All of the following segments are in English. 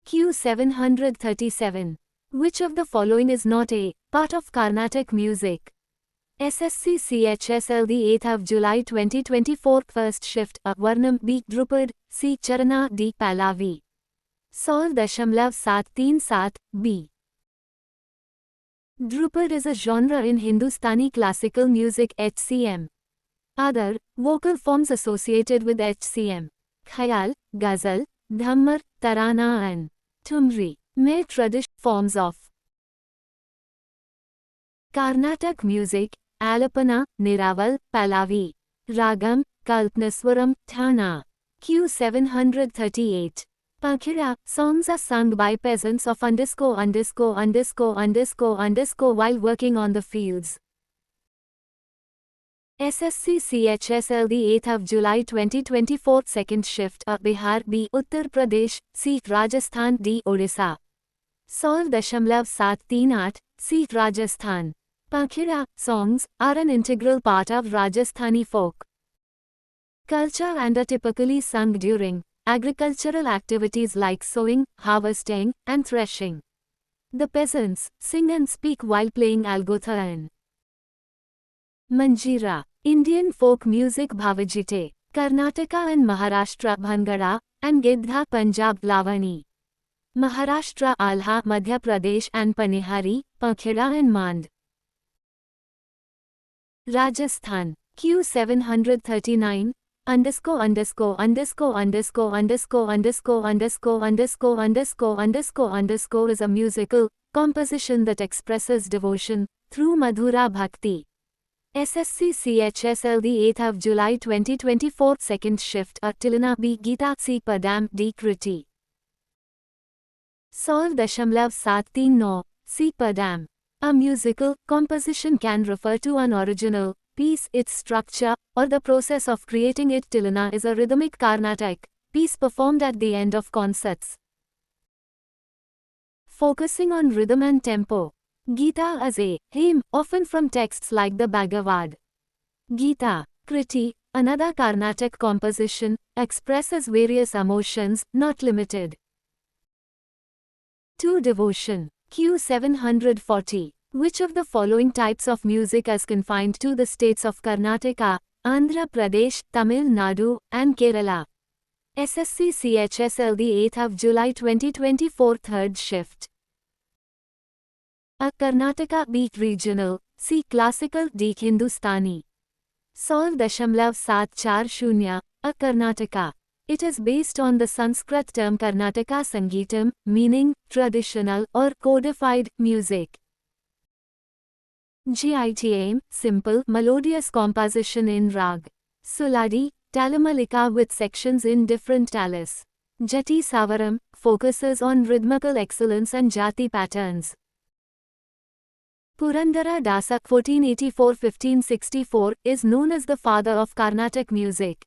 Q737. Which of the following is not a part of Carnatic music? SSC CHSL the 8th of July 2024 First shift A. Varnam B. Drupad C. Charana D. Pallavi 100.737 B. Drupad is a genre in Hindustani classical music HCM. Other vocal forms associated with HCM: Khayal, Ghazal, Dhammar, Tarana and Thumri. Mere traditional forms of Carnatic music: Alapana, Niraval, Pallavi. Ragam, Kalpnaswaram, Thana. Q738. Pankhira, songs are sung by peasants of while working on the fields. SSC CHSL the 8th of July 2024 Second shift A. Bihar B. Uttar Pradesh C. Rajasthan D. Odisha 100.738 C. Rajasthan. Pankhira songs are an integral part of Rajasthani folk culture and are typically sung during agricultural activities like sowing, harvesting, and threshing. The peasants sing and speak while playing algotha and Manjira. Indian folk music Bhavajite, Karnataka and Maharashtra Bhangada, and Giddha Punjab Lavani. Maharashtra Alha Madhya Pradesh and Panihari, Pankhira and Mand. Rajasthan. Q739. Is a musical composition that expresses devotion through Madhura Bhakti. SSC CHSL the 8th of July 2024 Second shift A. Tilana B. Geeta C. Padam D. Kriti 100.739 C. Padam. A musical composition can refer to an original piece, its structure, or the process of creating it. Tilana is a rhythmic Carnatic piece performed at the end of concerts, focusing on rhythm and tempo. Gita as a hymn, often from texts like the Bhagavad Gita. Kriti, another Carnatic composition, expresses various emotions, not limited to devotion. Q740. Which of the following types of music is confined to the states of Karnataka, Andhra Pradesh, Tamil Nadu, and Kerala? SSC CHSL the 8th of July 2024 Third shift A. Karnataka B. Regional C. Classical D. Hindustani 100.740 A. Karnataka. It is based on the Sanskrit term Karnataka Sangeetam, meaning traditional or codified music. GITAM, simple, melodious composition in rag. Suladi, Talamalika with sections in different talas. Jati Savaram, focuses on rhythmical excellence and jati patterns. Purandara Dasa 1484–1564 is known as the father of Carnatic music.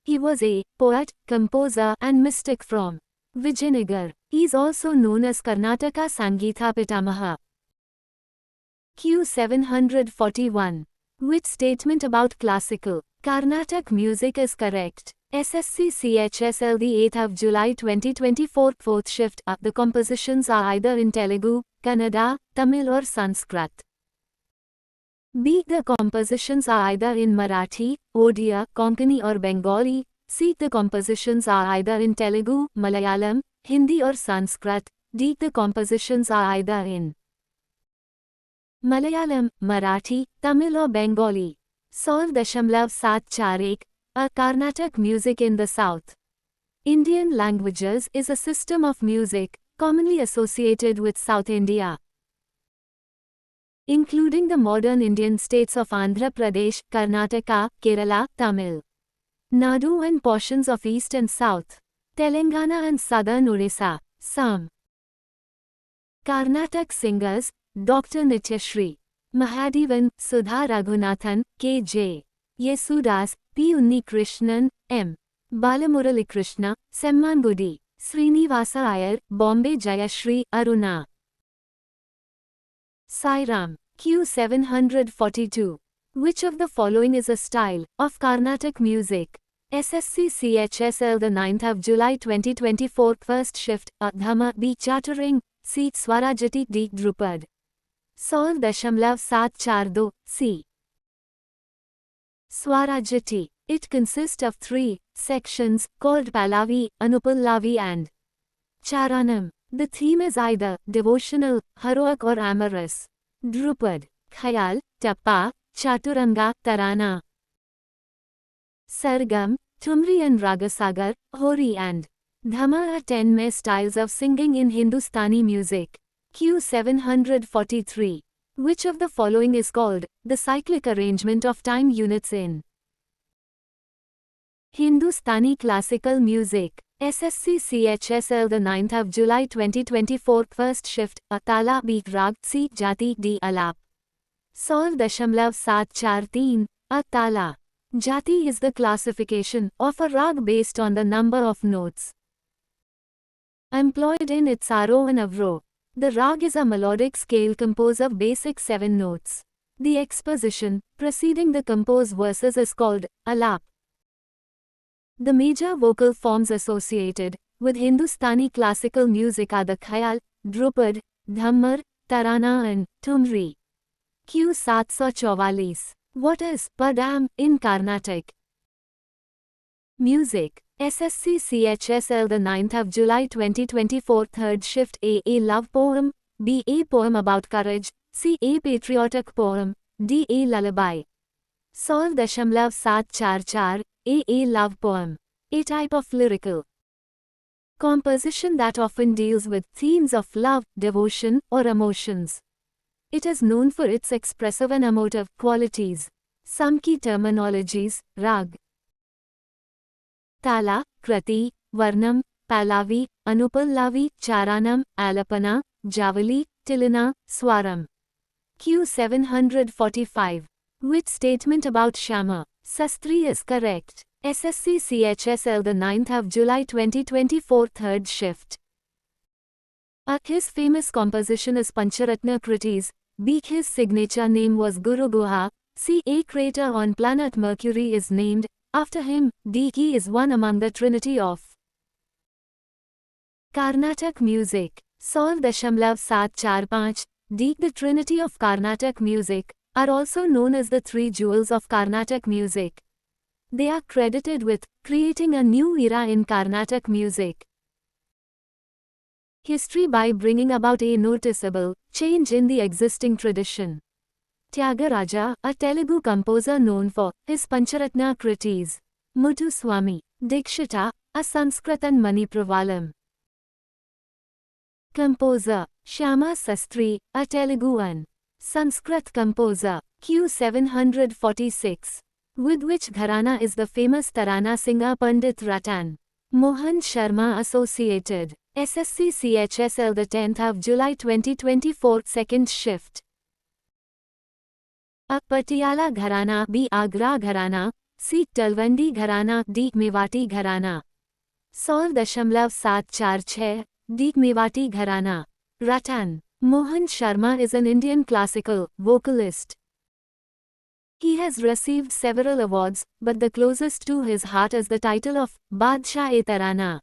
He was a poet, composer and mystic from Vijayanagar. He is also known as Karnataka Sangeetha Pitamaha. Q741. Which statement about classical Carnatic music is correct? SSC CHSL the 8th of July 2024 Fourth shift A. The compositions are either in Telugu, Kannada, Tamil or Sanskrit. B. The compositions are either in Marathi, Odia, Konkani or Bengali. C. The compositions are either in Telugu, Malayalam, Hindi or Sanskrit. D. The compositions are either in Malayalam, Marathi, Tamil or Bengali. 100.741 A. Carnatic music in the South Indian languages is a system of music commonly associated with South India, including the modern Indian states of Andhra Pradesh, Karnataka, Kerala, Tamil Nadu and portions of East and South Telangana and southern Odisha. Some Carnatic singers: Dr. Nityashri Mahadevan, Sudha Raghunathan, K.J. Yesudas, P. Unnikrishnan, M. Balamuralikrishna, Semmangudi, Srinivasa Iyer, Bombay Jayashri, Aruna Sairam. Q742. Which of the following is a style of Carnatic music? SSC CHSL the 9th of July 2024 first shift Dhama B chartering C Swarajati D Drupad 100.742 C Swarajati. It consists of 3 sections called Pallavi, Anupallavi and Charanam. The theme is either devotional, heroic or amorous. Drupad, Khayal, Tappa, Chaturanga, Tarana. Sargam, Thumri and Ragasagar, Hori and Dhama are 10 main styles of singing in Hindustani music. Q 743. Which of the following is called the cyclic arrangement of time units in Hindustani classical music? SSC CHSL the 9th of July 2024 first shift Tala B Rag C Jati D Alap 100.743 Tala. Jati is the classification of a rag based on the number of notes employed in its aro and avro. The rag is a melodic scale composed of basic 7 notes. The exposition preceding the composed verses is called alap. The major vocal forms associated with Hindustani classical music are the Khayal, Drupad, Dhammar, Tarana and Thumri. Q 744. What is Padam in Carnatic music? SSC CHSL the 9th of July 2024 third shift A love poem, B a poem about courage, C a patriotic poem, D a lullaby. 100.744 A love poem. A type of lyrical composition that often deals with themes of love, devotion, or emotions. It is known for its expressive and emotive qualities. Some key terminologies: rag, Tala, Krati, Varnam, Pallavi, Anupallavi, Charanam, Alapana, Javali, Tilana, Swaram. Q 745. Which statement about Shyama Sastry is correct? SSC CHSL the 9th of July 2024 third shift. His famous composition is Pancharatna Kritis. B. His signature name was Guru Guha. C. A crater on planet Mercury is named after him. D. He is one among the trinity of Carnatic music. 100.745. D. The trinity of Carnatic music are also known as the three jewels of Carnatic music. They are credited with creating a new era in Carnatic music history by bringing about a noticeable change in the existing tradition. Tyagaraja, a Telugu composer known for his Pancharatna Kritis. Muthuswami Dikshita, a Sanskrit and Manipravalam composer. Shyama Sastry, a Telugu and Sanskrit composer. Q 746. With which gharana is the famous Tarana singer Pandit Ratan Mohan Sharma associated? SSC CHSL the 10th of July 2024 second shift. A. Patiala Gharana, B. Agra Gharana, C. Talwandi Gharana, D. Mewati Gharana. 100.746 D. Mewati Gharana. Ratan Mohan Sharma is an Indian classical vocalist. He has received several awards, but the closest to his heart is the title of Badshah-e-Tarana.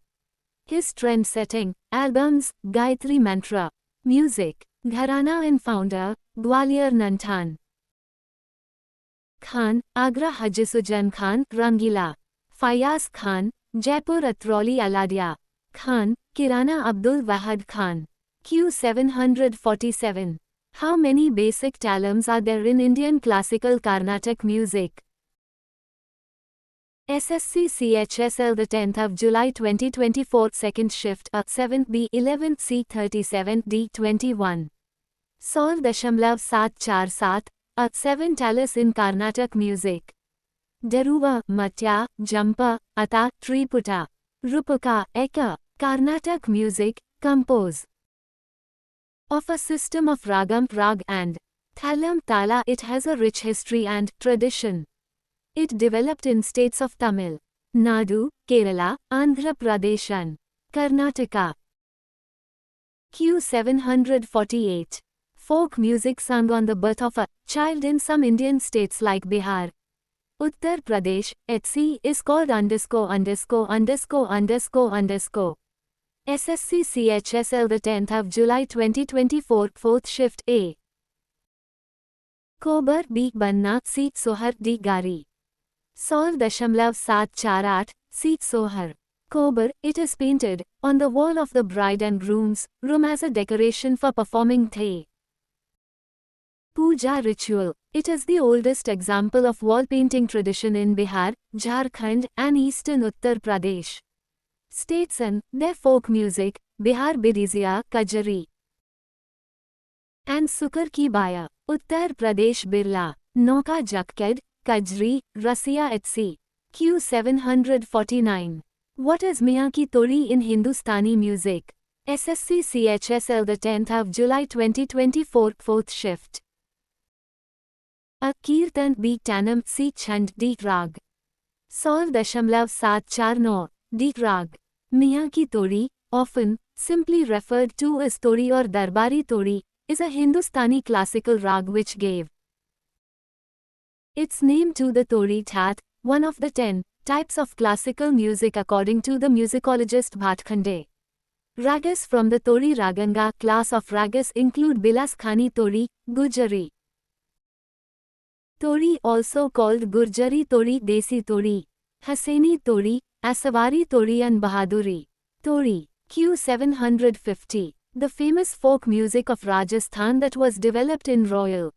His trend-setting albums, Gayatri Mantra, Music, Gharana and founder, Gwalior Nanthan Khan, Agra Hajisujan Khan, Rangila, Fayaz Khan, Jaipur Atroli Aladia Khan, Kirana Abdul Wahad Khan. Q 747. How many basic talams are there in Indian classical Carnatic music? SSC CHSL the 10th of July 2024 second shift 7th B 11th C 37th D 21. 100.747 7 talas in Carnatic music. Deruva, Matya, Jampa, Ata, Triputa, Rupuka, Eka. Carnatic music, compose of a system of ragam, rag and thalam, tala. It has a rich history and tradition. It developed in states of Tamil Nadu, Kerala, Andhra Pradesh and Karnataka. Q 748. Folk music sung on the birth of a child in some Indian states like Bihar, Uttar Pradesh, HC is called _______. SSC CHSL the 10th of July 2024 4th shift A. Kobar B Banna seat Sohar D Gari 100.748 seat Sohar. Kobar, it is painted on the wall of the bride and groom's room as a decoration for performing Thay. Puja ritual. It is the oldest example of wall painting tradition in Bihar, Jharkhand, and eastern Uttar Pradesh. States and their folk music, Bihar Bidizia, Kajari, and Sukar Ki Baya, Uttar Pradesh Birla, Noka Jakked, Kajri, Rasiya etc. Q 749. What is Miyan Ki Tori in Hindustani music? SSC CHSL the 10th of July 2024 4th shift. A Kirtan B Tanam C Chand D Rag 100.749 D Rag. Miyan Ki Tori, often simply referred to as Tori or Darbari Tori, is a Hindustani classical rag which gave its name to the Tori Tat, one of the 10 types of classical music according to the musicologist Bhatkhande. Ragas from the Tori Raganga class of ragas include Bilas Khani Tori, Gujari Tori, also called Gurjari Tori, Desi Tori, Hassaini Tori, Asavari Tori and Bahaduri Tori. Q 750. The famous folk music of Rajasthan that was developed in royal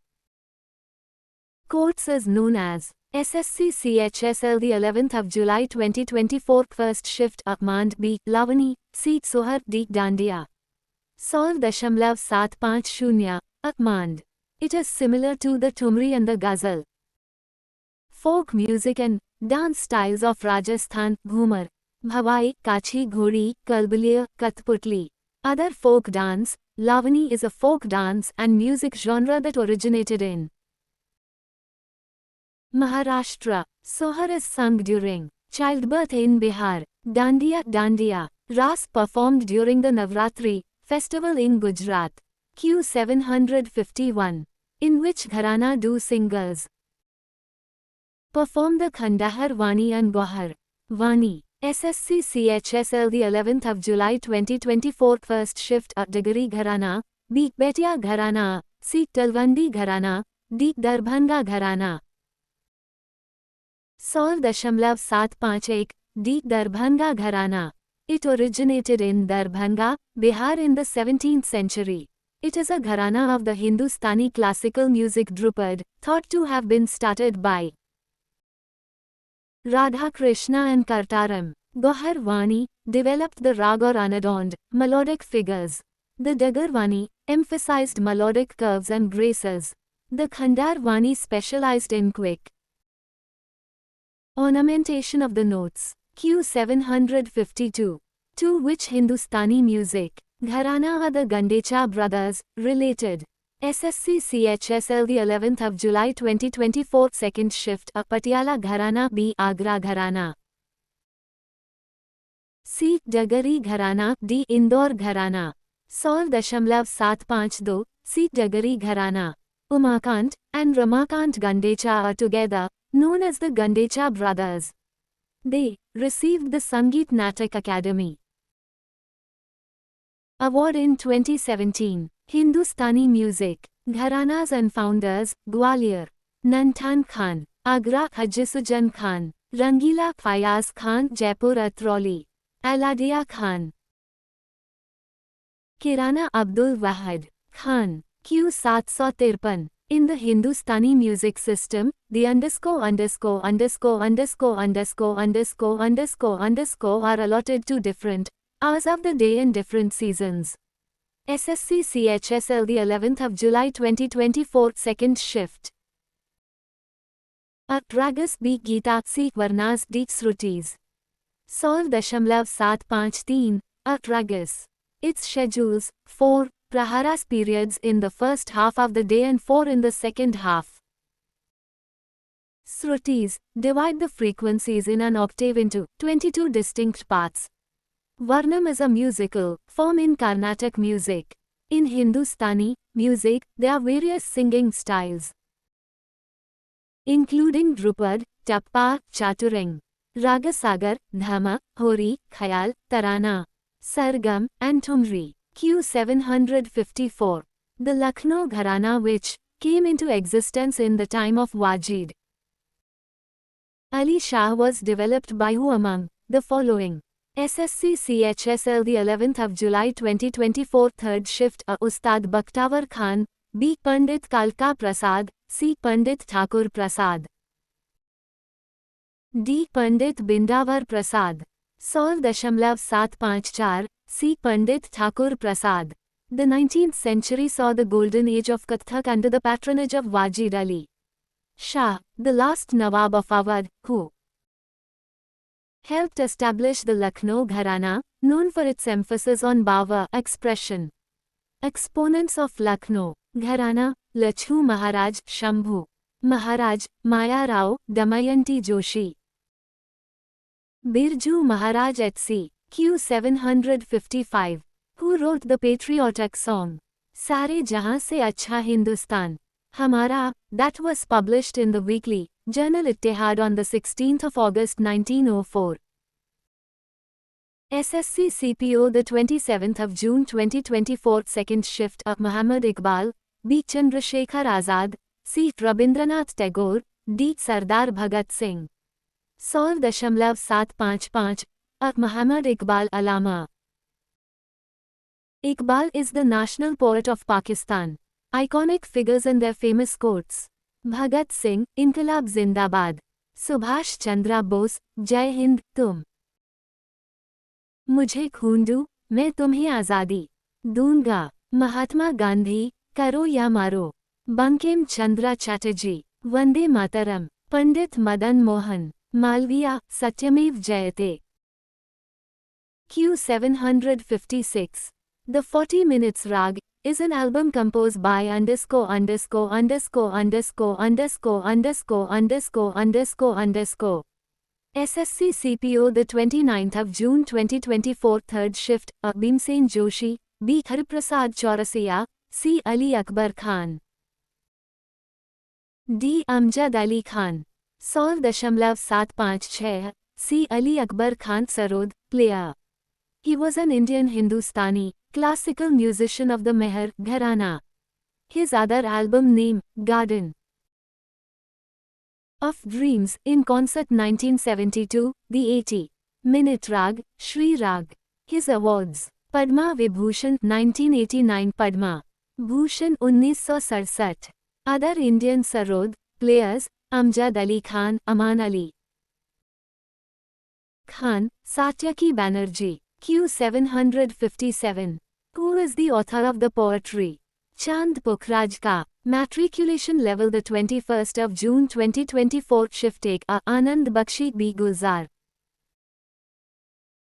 courts is known as SSC CHSL the 11th of July 2024 first shift Upmand B Lavani seat Sohar D Dandiya 100.750 Upmand. It is similar to the Thumri and the Ghazal. Folk music and dance styles of Rajasthan, Ghumar, Bhawai, Kachi Ghori, Kalbaliya, Kathputli. Other folk dance, Lavani is a folk dance and music genre that originated in Maharashtra. Sohar is sung during childbirth in Bihar. Dandiya, Ras performed during the Navratri festival in Gujarat. Q 751. In which gharana do singers perform the Khandahar Vani and Gohar Vani? SSC CHSL the 11th of July 2024 first shift A Dagari Gharana, B Betia Gharana, C Talwandi Gharana, D Darbhanga Gharana 100.751 D Darbhanga Gharana. It originated in Darbhanga, Bihar in the 17th century. It is a gharana of the Hindustani classical music Drupad, thought to have been started by Radha Krishna and Kartaram. Gohar Vani developed the rag or unadorned, melodic figures. The Dagar Vani emphasized melodic curves and graces. The Khandar Vani specialized in quick ornamentation of the notes. Q 752. To which Hindustani music gharana are the Gandecha brothers related? SSC CHSL the 11th of July 2024 second shift A Patiala Gharana B Agra Gharana C Dagari Gharana D Indore Gharana 100.752 C Dagari Gharana. Umakant and Ramakant Gandecha are together known as the Gandecha brothers. They received the Sangeet Natak Academy Award in 2017. Hindustani music gharanas and founders Gwalior Nantan Khan, Agra Hajisujan Khan, Rangila Fayaz Khan, Jaipur Atroli, Aladia Khan, Kirana Abdul Wahid Khan. Q 753. In the Hindustani music system, the underscore are allotted to different hours of the day and different seasons. SSC CHSL the 11th of July 2024 second shift. A Ragas B Gita C Varnas D Srutis 100.753 A Ragas. Its schedules 4 praharas periods in the first half of the day and 4 in the second half. Srutis divide the frequencies in an octave into 22 distinct parts. Varnam is a musical form in Carnatic music. In Hindustani music, there are various singing styles. including Drupad, Tappa, Chaturang, Ragasagar, Dhama, Hori, Khayal, Tarana, Sargam, and Thumri. Q 754. The Lucknow Gharana, which came into existence in the time of Wajid Ali Shah, was developed by who among the following? SSC CHSL, the 11th of July 2024. Third shift A. Ustad Bakhtawar Khan, B. Pandit Kalka Prasad, C. Pandit Thakur Prasad, D. Pandit Bindavar Prasad. 100.754, C. Pandit Thakur Prasad. The 19th century saw the golden age of Kathak under the patronage of Wajid Ali Shah, the last Nawab of Awadh, who helped establish the Lucknow Gharana, known for its emphasis on Bawa expression. Exponents of Lucknow Gharana: Lachu Maharaj, Shambhu Maharaj, Maya Rao, Damayanti Joshi, Birju Maharaj etc. Q 755. Who wrote the patriotic song Sare Jahan Se Acha Hindustan Hamara, that was published in the weekly Journal Ittihad on the 16th of August 1904. SSC CPO, the 27th of June 2024. Second shift A. Muhammad Iqbal, B. Chandrasekhar Azad, C. Rabindranath Tagore, D. Sardar Bhagat Singh. 100.755, A. Muhammad Iqbal Alama. Iqbal is the national poet of Pakistan. Iconic figures and their famous quotes: Bhagat Singh, Inqilab Zindabad. Subhash Chandra Bose, Jai Hind, तुम मुझे खून दो, मैं तुम्हें आज़ादी दूंगा. महात्मा गांधी, करो या मारो. बंकिम चंद्र चटर्जी, वंदे मातरम. पंडित मदन मोहन मालवीय, सत्यमेव जयते. Q 756. The 40 Minutes Rag is an album composed by _______________________ SSC CPO, the 29th of June 2024. Third shift A. Bhimsen Joshi, B. Hariprasad Chaurasiya, C. Ali Akbar Khan, D. Amjad Ali Khan. 100.756, C. Ali Akbar Khan Sarod, player. He was an Indian Hindustani classical musician of the Meher Gharana. His other album name, Garden of Dreams, in concert 1972, the 80-minute Rag, Shri Rag. His awards: Padma Vibhushan 1989, Padma Bhushan 1967. Other Indian Sarod players: Amjad Ali Khan, Aman Ali Khan, Satyaki Banerjee. Q 757. Who is the author of the poetry Chand Pukhraj Ka? Matriculation level the 21st of June 2024. Shift A. Anand Bakshi, B. Gulzar,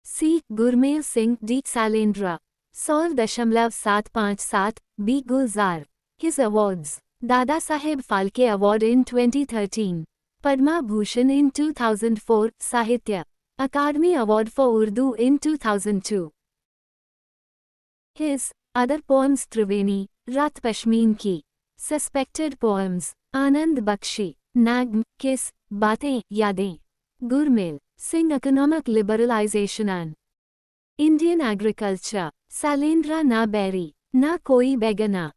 C. Gurmail Singh, D. Salendra. 100.757, B. Gulzar. His awards: Dada Saheb Phalke Award in 2013, Padma Bhushan in 2004, Sahitya Akademi Award for Urdu in 2002. His other poems: Triveni, Rat Pashmeen Ki, Suspected Poems, Anand Bakshi, Nagm, Kiss, Baatein, Yadein, Gurmail Singh, Economic Liberalization and Indian Agriculture, Salendra Na Berry, Na Koi Begana.